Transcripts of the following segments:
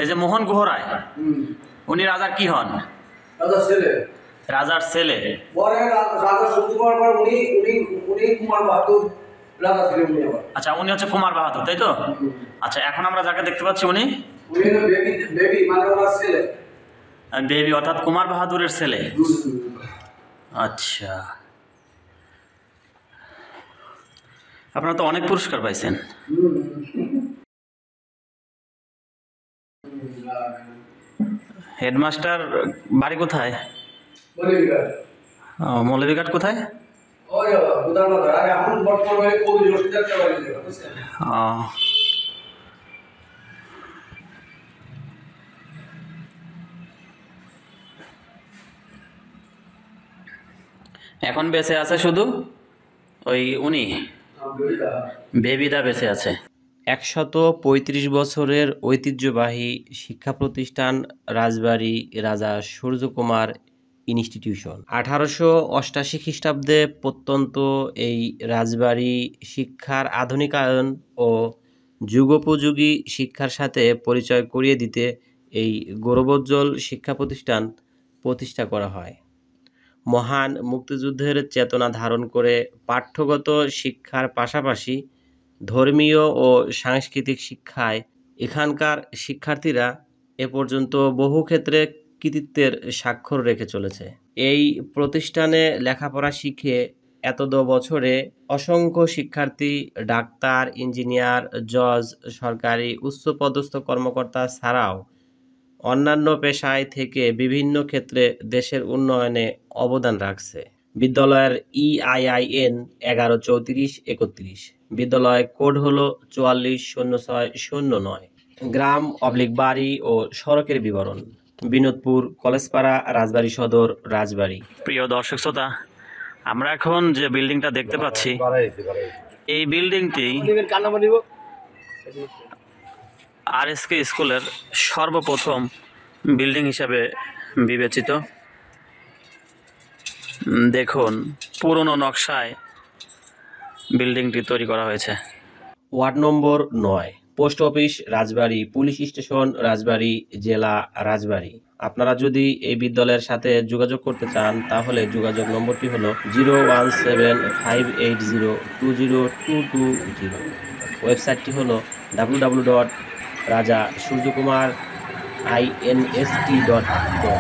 এই যে মোহন গুহ রায়, উনি রাজার কি হন? রাজার ছেলে। রাজার ছেলে। পরে রাজা সূর্যকুমার পর উনি উনি উনি কুমার বাহাদুর রাজা ছিলেন উনি আবার। আচ্ছা, উনি হচ্ছে কুমার বাহাদুর, তাই তো? আচ্ছা, এখন আমরা যাকে দেখতে পাচ্ছি উনি হলো বেবি, বেবি মানে ওনার ছেলে। বেবি অর্থাৎ কুমার বাহাদুরের ছেলে। আচ্ছা, আপনারা তো অনেক পুরস্কার পাইছেন। হেডমাস্টার বাড়ি কোথায়? মৌলভীঘাট কোথায়? এখন বেঁচে আছে শুধু ওই উনি, বেবিদা বেঁচে আছে। 135 বছরের ঐতিহ্যবাহী শিক্ষা প্রতিষ্ঠান রাজবাড়ী রাজা সূর্যকুমার ইনস্টিটিউশন। 1888 খ্রিস্টাব্দে প্রত্যন্ত এই রাজবাড়ী শিক্ষার আধুনিকায়ন ও যুগোপযোগী শিক্ষার সাথে পরিচয় করিয়ে দিতে এই গৌরবোজ্জ্বল শিক্ষা প্রতিষ্ঠান প্রতিষ্ঠা করা হয়। মহান মুক্তিযুদ্ধের চেতনা ধারণ করে পাঠ্যগত শিক্ষার পাশাপাশি ধর্মীয় ও সাংস্কৃতিক শিক্ষায় এখানকার শিক্ষার্থীরা এ পর্যন্ত বহু ক্ষেত্রে কৃতিত্বের স্বাক্ষর রেখে চলেছে। এই প্রতিষ্ঠানে লেখাপড়া শিখে এতদ বছরে অসংখ্য শিক্ষার্থী ডাক্তার, ইঞ্জিনিয়ার, জজ, সরকারি উচ্চপদস্থ কর্মকর্তা ছাড়াও অন্যান্য পেশায় থেকে বিভিন্ন ক্ষেত্রে দেশের উন্নয়নে অবদান রাখছে। বিদ্যালয়ের EIIN 113431। বিদ্যালয় কোড হলো 440609। গ্রাম/বাড়ি ও সড়কের বিবরণ: বিনোদপুর, কলেজপাড়া, রাজবাড়ী সদর, রাজবাড়ী। প্রিয় দর্শক শ্রোতা, আমরা এখন যে বিল্ডিংটা দেখতে পাচ্ছি, এই বিল্ডিংটি RSK স্কুলের সর্বপ্রথম বিল্ডিং হিসাবে বিবেচিত। দেখুন, পুরনো নকশায় বিল্ডিংটি তৈরি করা হয়েছে। ওয়ার্ড নম্বর 9, পোস্ট অফিস রাজবাড়ী, পুলিশ স্টেশন রাজবাড়ী, জেলা রাজবাড়ী। আপনারা যদি এই বিদ্যালয়ের সাথে যোগাযোগ করতে চান তাহলে যোগাযোগ নম্বরটি হলো 017580202220। ওয়েবসাইটটি হলো www.rajasuryakumarinst.com।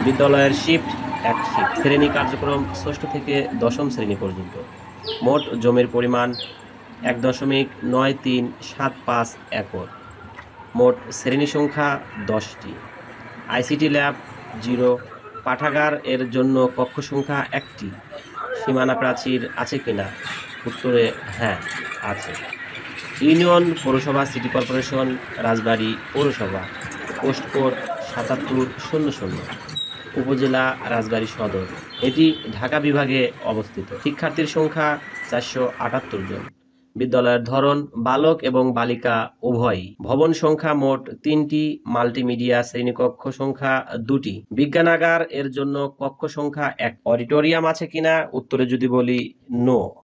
বিদ্যালয়ের শিফট 1 শিফট। শ্রেণী কার্যক্রম 6ষ্ঠ থেকে 10ম শ্রেণী পর্যন্ত। মোট জমির পরিমাণ 1.9375 একর। মোট শ্রেণী সংখ্যা 10টি। ICT lab 0। পাঠাগার এর জন্য কক্ষ সংখ্যা 1টি। সীমানা প্রাচীর আছে কিনা? উত্তরে হ্যাঁ আছে। ইউনিয়ন পৌরসভা, সিটি কর্পোরেশন, রাজবাড়ী পৌরসভা। Post code 7700। উপজেলা রাজবাড়ী সদর। এটি ঢাকা বিভাগে অবস্থিত। শিক্ষার্থীর সংখ্যা 478 জন। বিদ্যালয়ের ধরন বালক এবং বালিকা উভয়ই। ভবন সংখ্যা মোট 3টি। মাল্টিমিডিয়া শ্রেণীকক্ষ সংখ্যা 2টি। বিজ্ঞানাগার এর জন্য কক্ষ সংখ্যা 1। অডিটোরিয়াম আছে কিনা? উত্তরে যদি বলি নো।